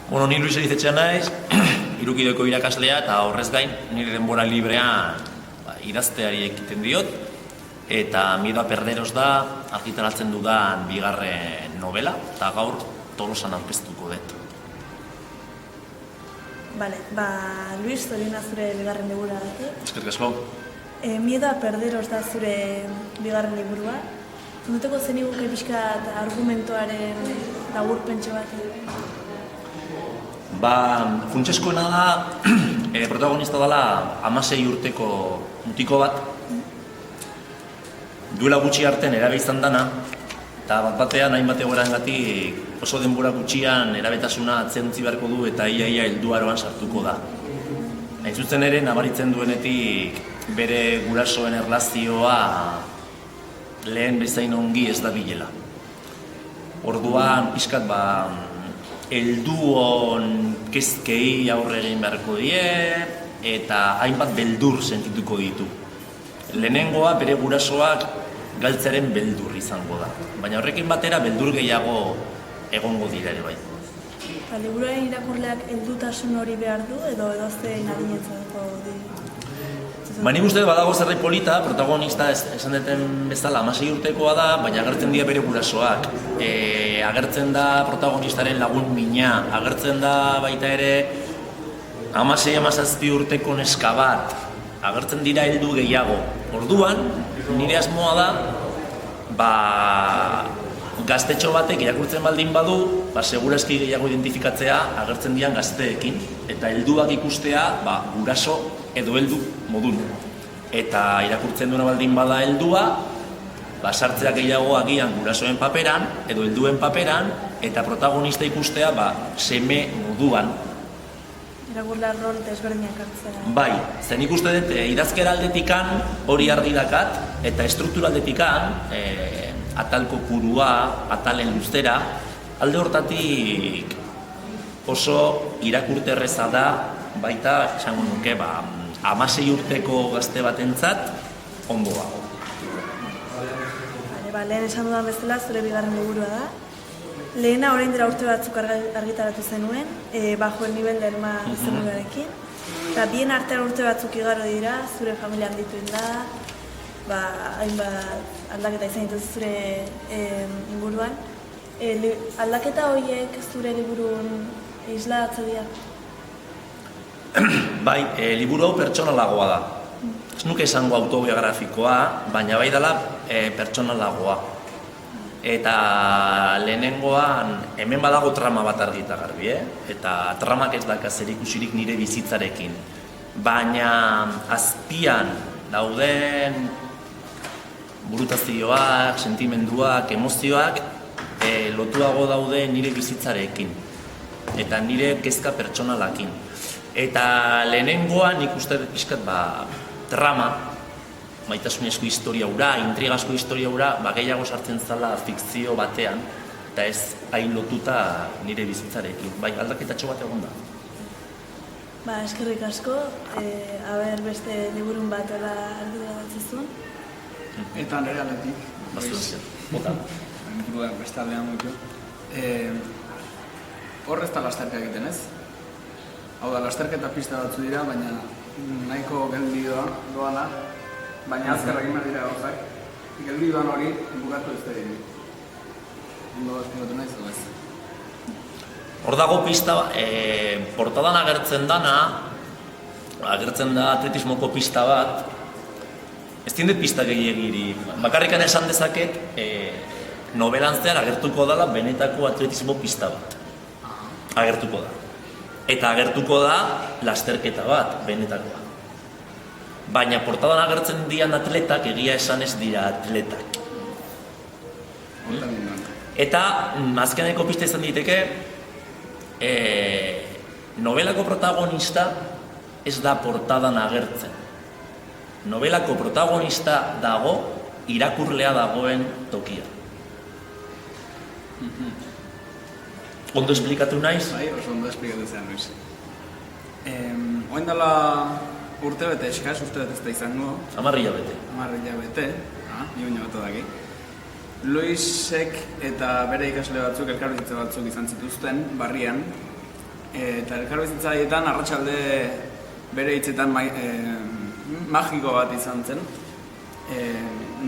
Bueno, ni Luis Elizetxea naiz, Hirukideko irakaslea eta horrez gain nire denbora librean idazteari ekiten diot, eta Miedo a perderos da argitaratzen dudan bigarren novela, eta gaur Tolosan aurkeztuko dut. Bale, Luis, zorionak zure bigarren liburua dati. Eskerrik asko. Miedo a perderos da zure bigarren liburua. Funduteko zeniguke pixkat argumentoaren laburpentxo bat? Funtseskoena da, protagonista dela 16 urteko mutiko bat, duela gutxi artean erabe izan dana, eta bat-batean hainbat egoerangatik oso denbora gutxian erabetasuna atzen utzi beharko du eta ia helduaroan sartuko da. Hain zuzen ere, nabaritzen duenetik bere gurasoen erlazioa lehen bezain ongi ez da bilela. Orduan, pixkat helduon kezkei aurre egin beharko die eta hainbat beldur sentituko ditu. Lehenengoa bere gurasoak galtzaren beldur izango da, baina horrekin batera beldur gehiago egongo dira ere bai. Liburuaren irakurleak heldutasun hori behar du edo edozein adinetzako di? Nik uste badago zerbait polita, protagonista esan duten bezala 16 urtekoa da, baina agertzen dira bere gurasoak. Agertzen da protagonistaren lagun mina, agertzen da baita ere 16-17 urteko neska bat, agertzen dira heldu gehiago. Orduan, nire asmoa da, gaztetxo batek irakurtzen baldin badu, segurazki gehiago identifikatzea agertzen dian gazteekin, eta helduak ikustea guraso edo heldu modun. Eta irakurtzen duena baldin bada heldua, sartzea gehiago agian gurasoen paperan edo helduen paperan, eta protagonista ikustea seme moduan. Irakurleak rol desberdinak hartzea. Bai, zen ikuste dut idazkera aldetikan hori argi dakat, eta estruktura aldetikan, atal kopurua, atalen luzera, alde hortatik oso irakurte erreza da, baita, esango nuke, 16 urteko gazte batentzat ondo dago. Lehen esan dudan bezala, zure bigarren liburua da. Lehena orain dira urte batzuk argitaratu zenuen, Bajo el nivel del mar izenburuarekin. Eta bien artean urte batzuk igaro dira, zure familia handitu da, hainbat aldaketa izan dituzu zure inguruan. Aldaketa horiek zure liburun isladatze dira? Bai, liburu hau pertsonalagoa da. Ez nuke esango autobiografikoa, baina bai dela pertsonalagoa. Eta lehenengoan, hemen badago trama bat argi eta garbi, eta tramak ez daka zerikusirik nire bizitzarekin. Baina azpian dauden burutazioak, sentimenduak, emozioak lotuago daude nire bizitzarekin eta nire kezka pertsonalakin. Eta lehenengoan nik uste pixkat trama, maitasunezko historia hura, intrigazko historia hura, gehiago sartzen zala fikzio batean, eta ez hain lotuta nire bizitzarekin. Bai, aldaketatxo bat egon da. Eskerrik asko, beste liburun bat argitaratzezun. Eta nire aletik. Bota. Beste aldean mutu. Horrez da lasterka egiten ez? Hau da, lasterketa pista batzu dira, baina nahiko geldi doana, baina azkarra egin dira gauzak. Geldi doan hori, bukatu ez da egin. Ondo espingatu nahi zu ez? Hor dago pista, portadan agertzen dana, agertzen da atletismoko pista bat, ez dindet pista gehiagiri. Bakarrikan esan dezaket, novelan zehar agertuko dela benetako atletismo pista bat. Agertuko da. Eta agertuko da lasterketa bat, benetakoa. Baina portadan agertzen dian atletak, egia esan ez dira atletak. Eta azkeneko pista izan diteke, novelako protagonista ez da portadan agertzen. Novelako protagonista dago, irakurlea dagoen tokia. Ondo esplikatu naiz? Bai, oso ondo esplikatu zean, Luis. Oen dela urte bete eskaz, urte bete ez da izango. 10 hilabete. 10 hilabete, ni baino bat daki. Luisek eta bere ikasle batzuk, elkarbizitza batzuk izan zituzten, barrian, Eta elkarbizitza haietan arratsalde bere hitzetan magiko bat izan zen.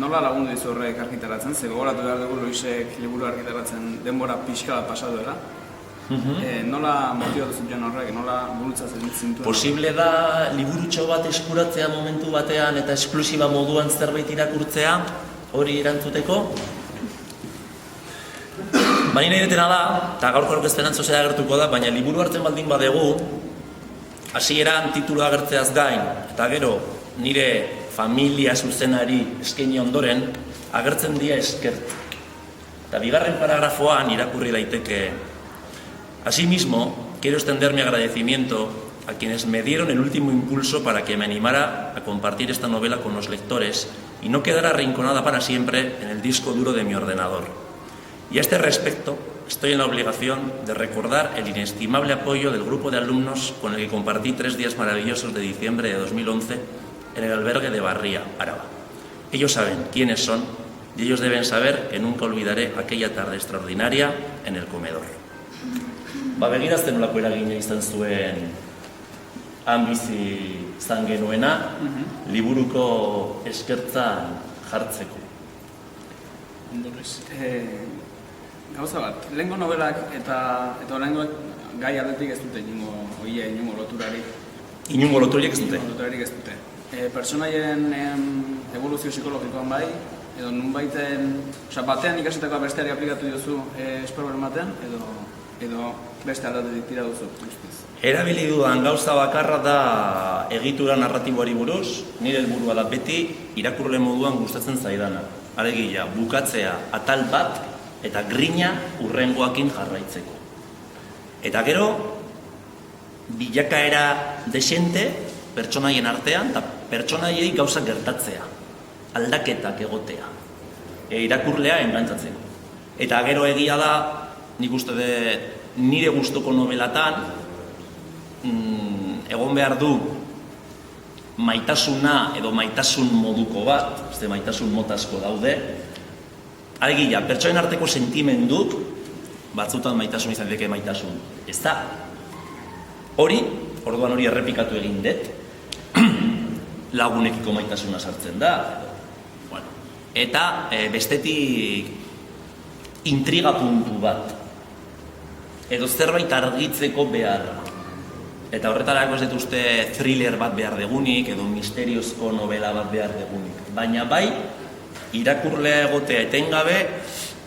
Nola lagundu dizu horrek argitaratzen? Ze gogoratu behar dugu Luisek liburu argitaratzen denbora pixka bat pasa duela. Nola motibatu zuten horrek, nola burutzatzen zintuen? Posible da liburutxo bat eskuratzea momentu batean eta esklusiba moduan zerbait irakurtzea hori erantzuteko? Baina nahi detena da, eta gaurko aurkezpenan zozera agertuko da, baina liburu hartzen baldin badegu, hasieran titulu agertzeaz gain, eta gero nire familia zuzenari eskaini ondoren, agertzen dira eskertzak. Eta bigarren paragrafoan irakurri daiteke: asimismo, quiero extender mi agradecimiento a quienes me dieron el último impulso para que me animara a compartir esta novela con los lectores y no quedara arrinconada para siempre en el disco duro de mi ordenador. Y a este respecto, estoy en la obligación de recordar el inestimable apoyo del grupo de alumnos con el que compartí 3 días maravillosos de diciembre de 2011 en el albergue de Barría, Araba. Ellos saben quiénes son y ellos deben saber que nunca olvidaré aquella tarde extraordinaria en el comedor. Begirazten nolako eragina izan zuen han bizi izan genuena liburuko eskertzan jartzeko. Gauza bat, lehengo nobelak eta oraingoak gai aldetik ez dute inungo loturarik. Inungo loturarik ez dute? Inungo loturarik ez dute. Pertsonaien evoluzio psikologikoan bai, edo nunbaiten, batean ikasitakoa besteari aplikatu diozu esparruaren batean, edo beste aldatetik tira duzu, guztiz. Erabili dudan gauza bakarra da egitura narratiboari buruz, nire helburua da beti irakurle moduan gustatzen zaidana. Alegia, bukatzea atal bat eta grina hurrengoakin jarraitzeko. Eta gero, bilakaera desente pertsonaien artean eta pertsonaiei gauza gertatzea, aldaketak egotea, irakurlea engantzatzeko. Eta gero egia da, nik uste nire gustoko nobelatan egon behar du maitasuna edo maitasun moduko bat, ez maitasun motazko daude. Alegia, pertsonen arteko sentimenduk, batzutan maitasun izan deke maitasun. Ez da, orduan hori errepikatu egin dut, lagunekiko maitasuna sartzen da. Eta bestetik intriga puntu bat, edo zerbait argitzeko beharra. Eta horretarako ez dut uste thriller bat behar degunik, edo misteriozko novela bat behar degunik. Baina bai, irakurlea egotea etengabe,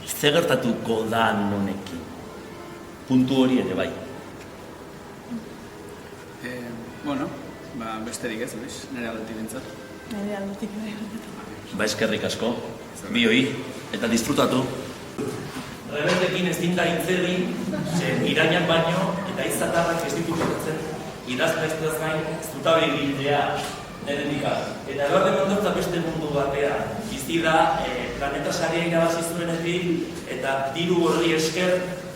ze gertatuko da honekin. Puntu hori ere bai. Besterik ez, nire aldetik bintzat. Nire aldetik bintzat. Eskerrik asko, bioi, eta disfrutatu. Rebeldekin ez dinda hitzegin, irainak baino, eta izatarrak ez ditu jokatzen, idazka ez duz gain, zutabe egitea, nire dikaz. Eta behar demontortza beste mundu batean, bizi da, planeta saria irabazi zuenetik, eta diru horri esker,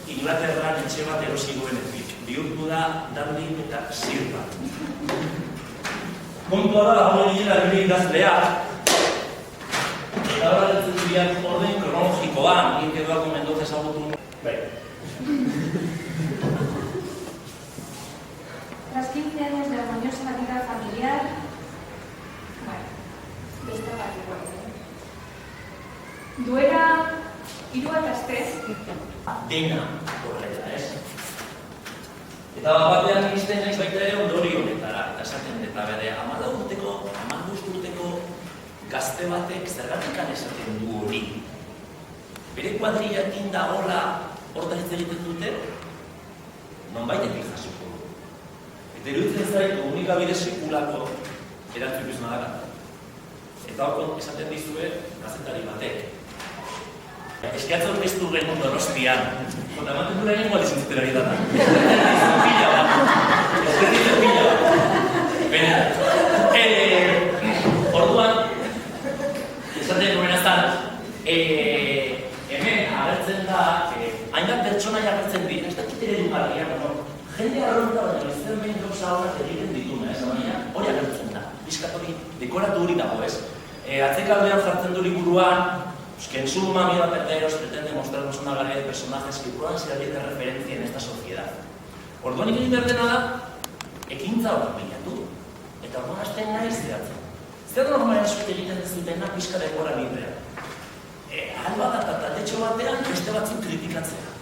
Inglaterran etxe bat erosi duenetik. Bihurtu da, Dublin eta Sirpa. Kontua da, hau egitela bere idazlea, eta horra ditzen diak orden kronologikoan, nik edo argumentoz ezagutu nuen. Tras 15 años de armoniosa vida familiar, beste bat igual. Duela 3 astez. Dena horrela, ez? Eta batean izten naiz baita ere ondori honetara, eta esaten eta bere 15 urteko gazte batek zergatikan esaten du hori. Bere kuadrillakin dagoela hortan hitz egiten dute, nonbaitetik jasoko. Eta iruditzen zait komunikabide sekulako erantzukizuna da kanta. Eta hor esaten dizue gazetari batek. Eskiatza orkestu genuen Donostian, eta ematen dura egin gualiz intziterari dara. Pila bat. Ezkerditzen pila bat. Orduan, esaten nuen azan, hemen agertzen da, hainbat pertsona agertzen dira, ez dakit ere dugarriak, jende arronta baina izan behin gauza horrak egiten dituna, baina hori agertzen da. Bizkat hori, dekoratu hori dago, ez? Atzekaldean jartzen du liburuan, que en suma Miedo a Perderos pretende mostrarnos una galería de personajes que puedan servir de referencia en esta sociedad. Orduan egin behar dena da, ekintza hori bilatu, eta orduan hasten nahi zehatzen. Zer normalen zuet egiten ez dutena pixka denbora librea. Alba da eta taldetxo batean beste batzuk kritikatzea.